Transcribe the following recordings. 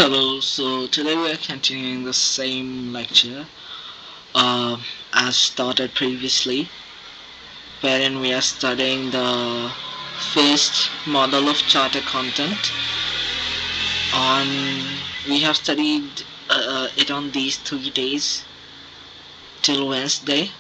Hello, so today we are continuing the same lecture uh, as started previously, wherein we are studying the first model of charter content. On We have studied it on these 3 days till Wednesday.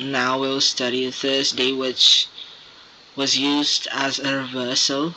Now we'll study Thursday, which was used as a reversal.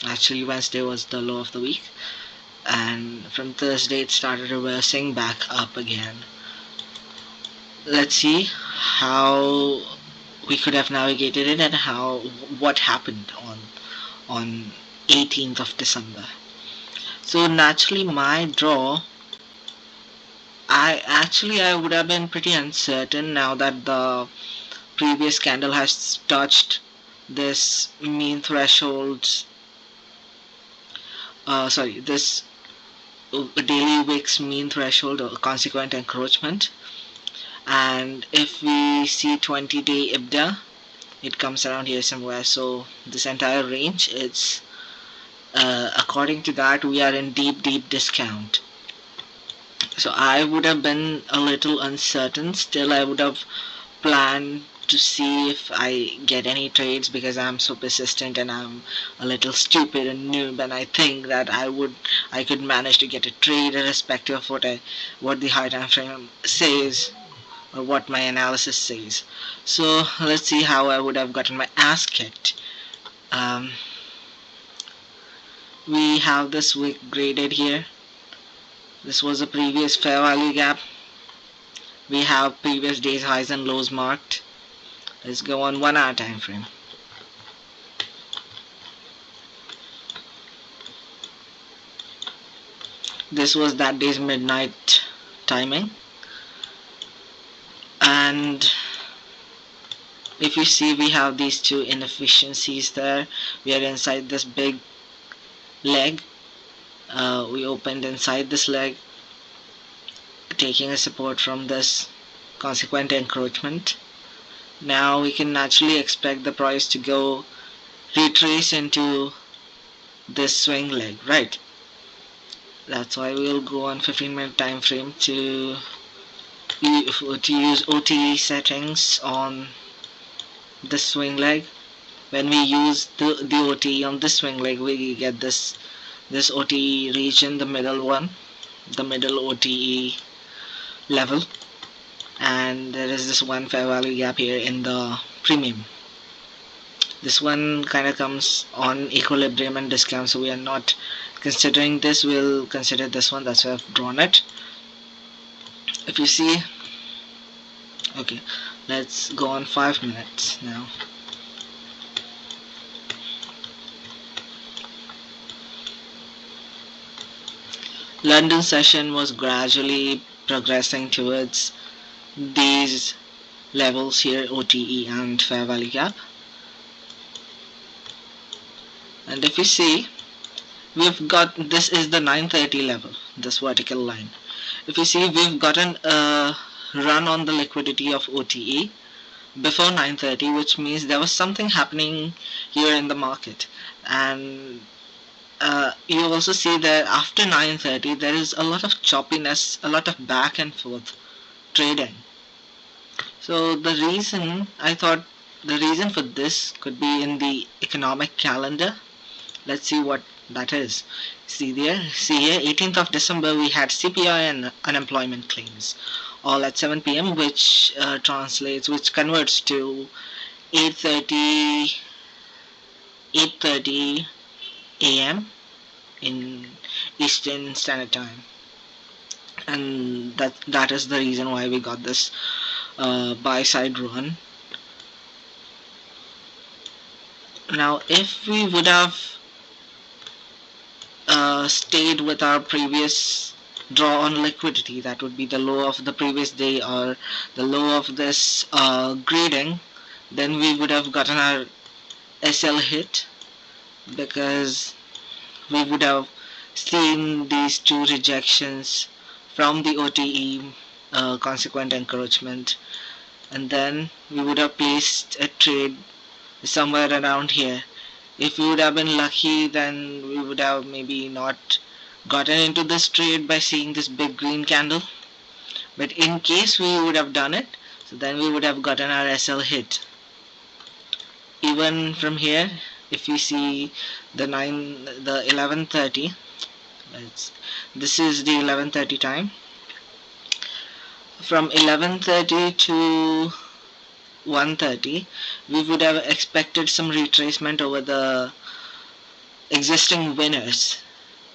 Actually, Wednesday was the low of the week, and from Thursday it started reversing back up again. Let's see how we could have navigated it and what happened on 18th of December. So naturally my draw, I would have been pretty uncertain now that the previous candle has touched this mean threshold, this daily wicks mean threshold or consequent encroachment. And if we see 20-day IBDA, it comes around here somewhere. So this entire range, it's according to that, we are in deep discount. So I would have been a little uncertain. Still, I would have planned to see if I get any trades, because I'm so persistent and I'm a little stupid and noob, and I think that I could manage to get a trade irrespective of what the high time frame says or what my analysis says. So let's see how I would have gotten my ass kicked. Um, we have this wick graded here. This was a previous fair value gap. We have previous day's highs and lows marked. Let's go on 1 hour time frame. This was that day's midnight timing. And if you see, we have these two inefficiencies there. We are inside this big leg. We opened inside this leg, taking a support from this consequent encroachment. Now we can naturally expect the price to go retrace into this swing leg, right? That's why we'll go on 15-minute time frame to use OTE settings on this swing leg. When we use the OTE on this swing leg, we get this OTE region, the middle one, the middle OTE level, and there is this one fair value gap here in the premium. This one kind of comes on equilibrium and discount, so we are not considering this. We'll consider this one. That's why I've drawn it. If you see, okay, let's go on 5 minutes now. London session was gradually progressing towards these levels here, OTE and fair value gap. And if you see, we've got, this is the 930 level, this vertical line. If you see, we've gotten a run on the liquidity of OTE before 930, which means there was something happening here in the market. And you also see that after 930 there is a lot of choppiness, a lot of back and forth trading. So I thought the reason for this could be in the economic calendar. Let's see what that is. See here, 18th of December we had CPI and unemployment claims all at 7 p.m., which converts to 8:30 a.m. in Eastern Standard Time, and that is the reason why we got this buy side run. Now, if we would have stayed with our previous draw on liquidity, that would be the low of the previous day or the low of this grading, then we would have gotten our SL hit, because we would have seen these two rejections from the OTE consequent encroachment, and then we would have placed a trade somewhere around here. If we would have been lucky, then we would have maybe not gotten into this trade by seeing this big green candle. But in case we would have done it, so then we would have gotten our SL hit. Even from here, if you see the 11:30, this is the 11:30 time. From 11:30 to 1:30, we would have expected some retracement over the existing winners,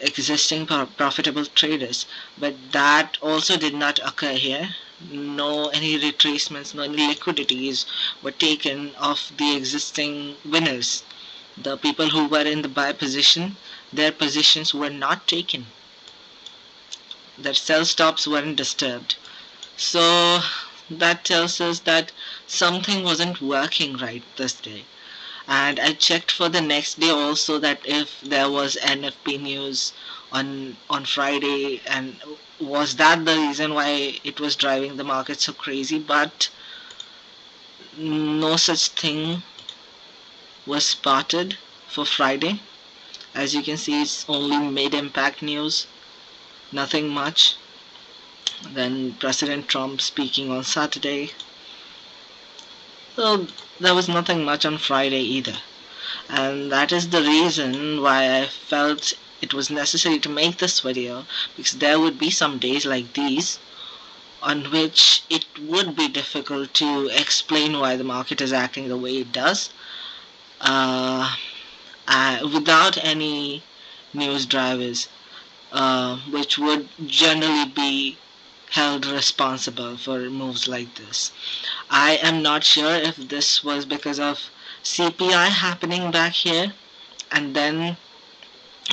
existing profitable traders, but that also did not occur here. No any retracements, no any liquidities were taken of the existing winners. The people who were in the buy position, their positions were not taken. Their sell stops weren't disturbed. So that tells us that something wasn't working right this day. And I checked for the next day also, that if there was NFP news on Friday, and was that the reason why it was driving the market so crazy, but no such thing was spotted for Friday. As you can see, it's only mid-impact news, nothing much. Then President Trump speaking on Saturday. So there was nothing much on Friday either. And that is the reason why I felt it was necessary to make this video, because there would be some days like these on which it would be difficult to explain why the market is acting the way it does, without any news drivers, which would generally be held responsible for moves like this. I am not sure if this was because of CPI happening back here and then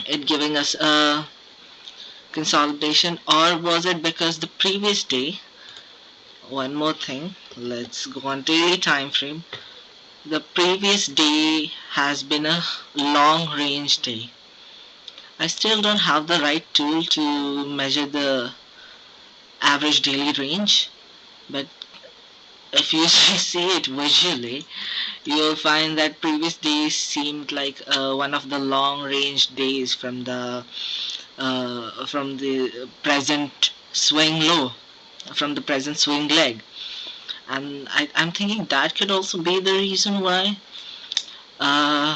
it giving us a consolidation, or was it because the previous day, one more thing, let's go on daily time frame. The previous day has been a long range day. I still don't have the right tool to measure the average daily range, but if you see it visually, you'll find that previous days seemed like one of the long range days from the present swing low, from the present swing leg. And I'm thinking that could also be the reason why, uh,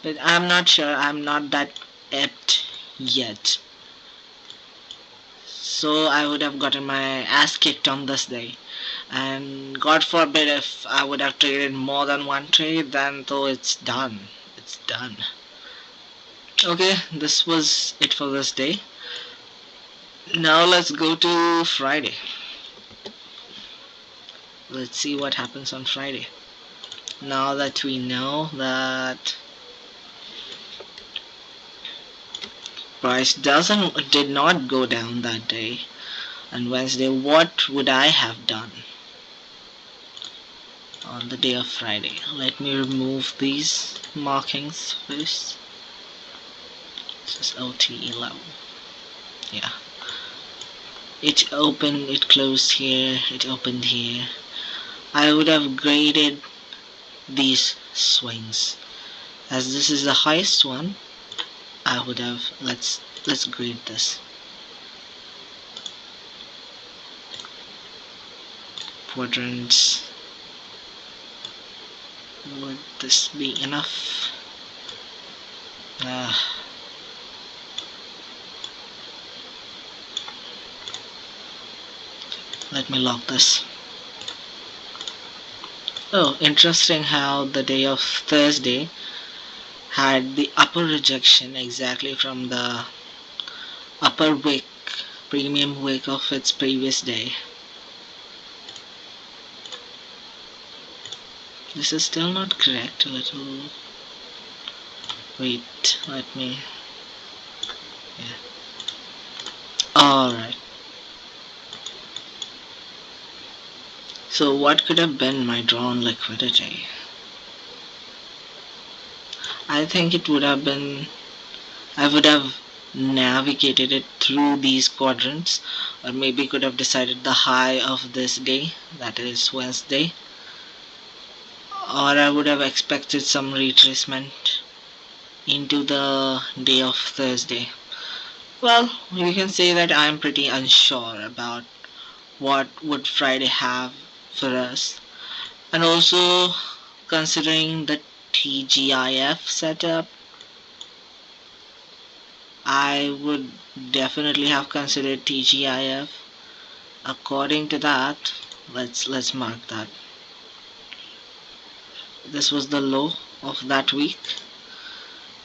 but I'm not sure. I'm not that apt yet. So I would have gotten my ass kicked on this day. And God forbid if I would have traded more than one trade, then though it's done. It's done. Okay, this was it for this day. Now let's go to Friday. Let's see what happens on Friday. Now that we know that price did not go down that day, on Wednesday, what would I have done on the day of Friday? Let me remove these markings first. This is OT11. Yeah. It opened, it closed here, it opened here. I would have graded these swings. As this is the highest one, I would have, let's grade this. Quadrants. Would this be enough? Let me lock this. Oh, interesting how the day of Thursday had the upper rejection exactly from the upper wick, premium wick of its previous day. This is still not correct. A little. Wait, let me. Yeah. Alright. So, what could have been my drawn liquidity? I think it would have been. I would have navigated it through these quadrants, or maybe could have decided the high of this day, that is Wednesday, or I would have expected some retracement into the day of Thursday. Well, you can say that I'm pretty unsure about what would Friday have for us. And also considering the TGIF setup, I would definitely have considered TGIF. According to that, let's mark that. This was the low of that week,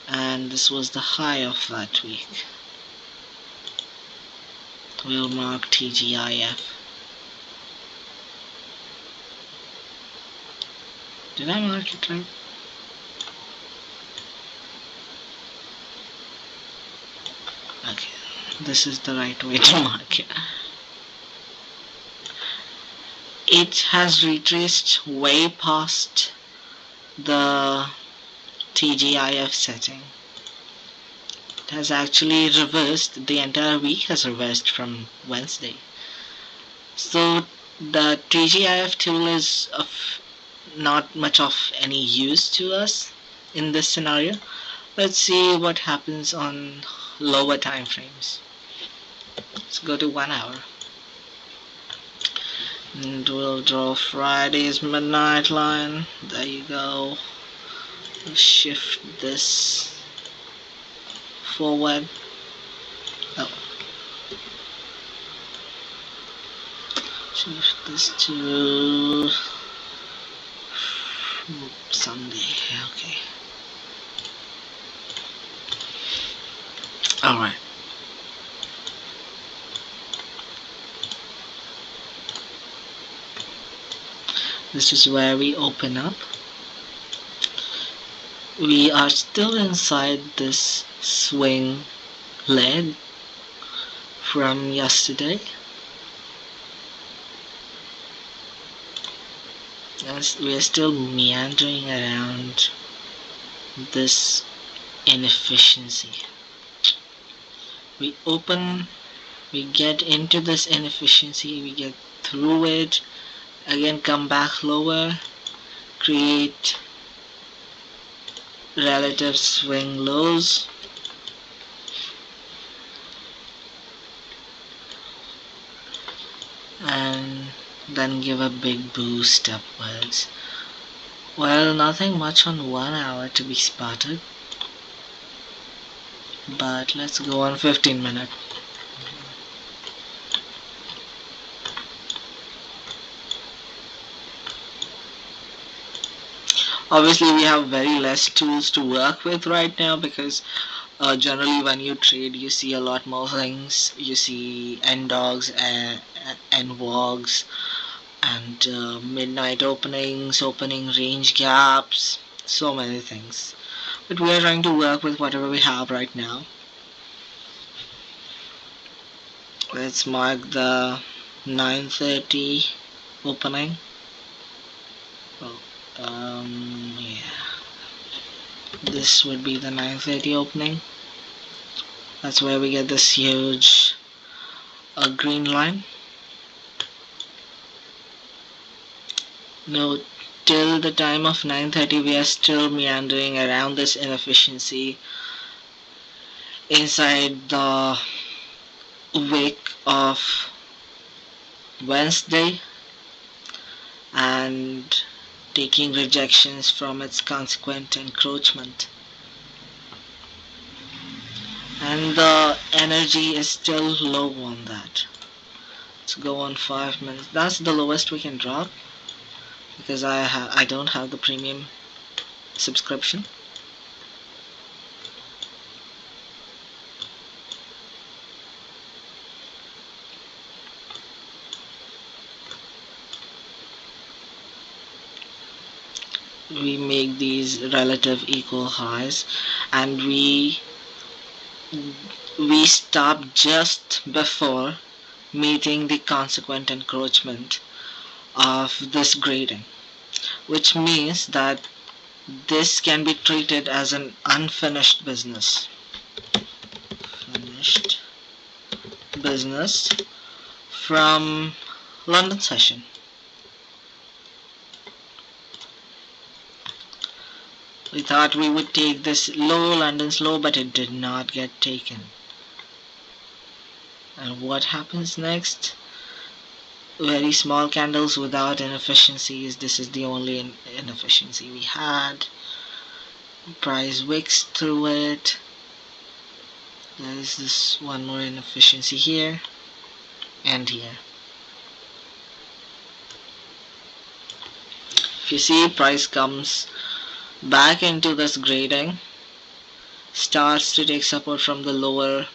and this was the high of that week. We'll mark TGIF. Did I mark it right? Okay, this is the right way to mark it. It has retraced way past the TGIF setting. It has actually reversed. The entire week has reversed from Wednesday. So the TGIF tool is of not much of any use to us in this scenario. Let's see what happens on lower time frames. Let's go to 1 hour. And we'll draw Friday's midnight line. There you go. We'll shift this forward. Oh. Shift this to Sunday. Okay. Alright. This is where we open up. We are still inside this swing leg from yesterday. As we are still meandering around this inefficiency. We open, we get into this inefficiency, we get through it, again come back lower, create relative swing lows, and then give a big boost upwards. Well, nothing much on 1 hour to be spotted, but let's go on 15 minutes. Obviously we have very less tools to work with right now because generally when you trade you see a lot more things. You see NDOGs and WOGs and midnight openings, opening range gaps, so many things. But we are trying to work with whatever we have right now. Let's mark the 9:30 opening. Oh, yeah. This would be the 9:30 opening. That's where we get this huge green line. No, till the time of 9:30 we are still meandering around this inefficiency inside the wake of Wednesday and taking rejections from its consequent encroachment. And the energy is still low on that. Let's go on 5 minutes. That's the lowest we can drop because I don't have the premium subscription. We make these relative equal highs and we stop just before meeting the consequent encroachment of this grading, which means that this can be treated as an unfinished business. Finished business from London session. We thought we would take this low, London's low, but it did not get taken. And what happens next? Very small candles without inefficiencies. This is the only inefficiency we had. Price wicks through it. There is this one more inefficiency here and here. If you see, price comes back into this grading, starts to take support from the lower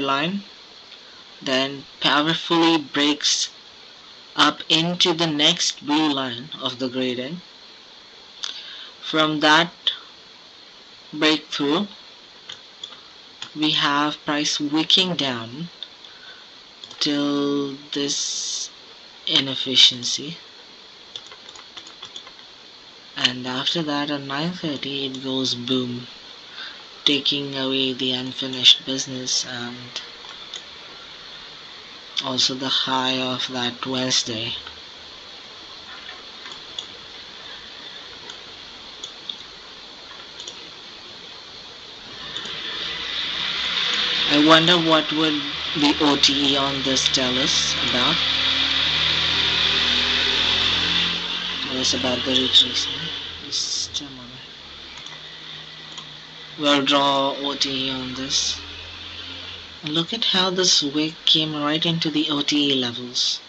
line, then powerfully breaks up into the next blue line of the grading. From that breakthrough, we have price wicking down till this inefficiency, and after that at 9:30 it goes boom, taking away the unfinished business and also the high of that Wednesday. I wonder what would the OTE on this tell us about. Tell us about the retracement. Just a moment. We'll draw OTE on this. And look at how this wick came right into the OTE levels.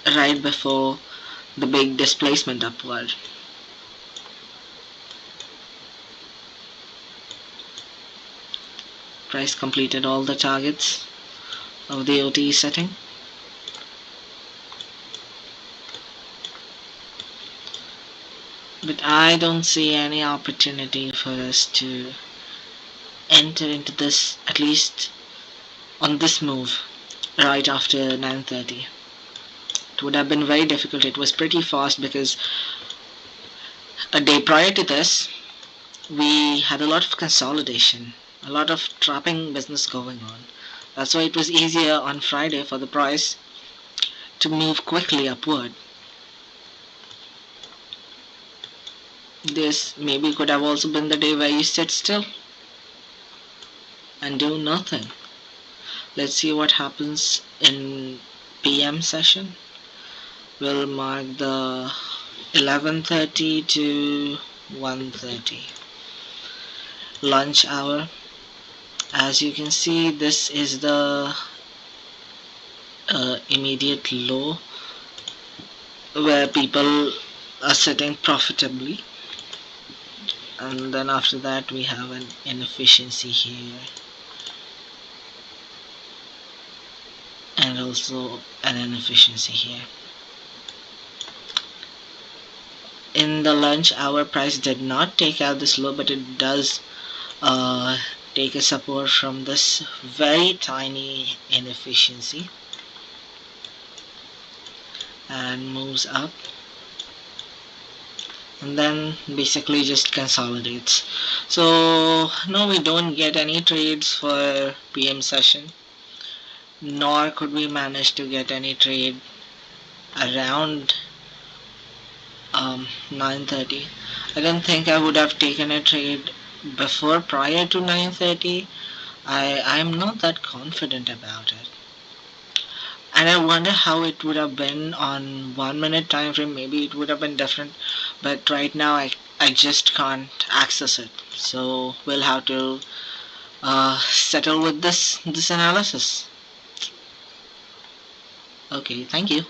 Right before the big displacement upward. Price completed all the targets of the OTE setting. But I don't see any opportunity for us to enter into this, at least on this move, right after 9:30. It would have been very difficult. It was pretty fast because a day prior to this, we had a lot of consolidation, a lot of trapping business going on. That's why it was easier on Friday for the price to move quickly upward. This maybe could have also been the day where you sit still and do nothing. Let's see what happens in PM session. We'll mark the 11:30 to 1:30 lunch hour. As you can see, this is the immediate low where people are sitting profitably, and then after that we have an inefficiency here and also an inefficiency here. In the lunch hour, price did not take out this low, but it does take a support from this very tiny inefficiency and moves up, and then basically just consolidates. So no, we don't get any trades for PM session, nor could we manage to get any trade around 9:30. I don't think I would have taken a trade before, prior to 9:30. I'm not that confident about it. And I wonder how it would have been on 1 minute time frame. Maybe it would have been different, but right now I just can't access it. So we'll have to settle with this analysis. Okay, thank you.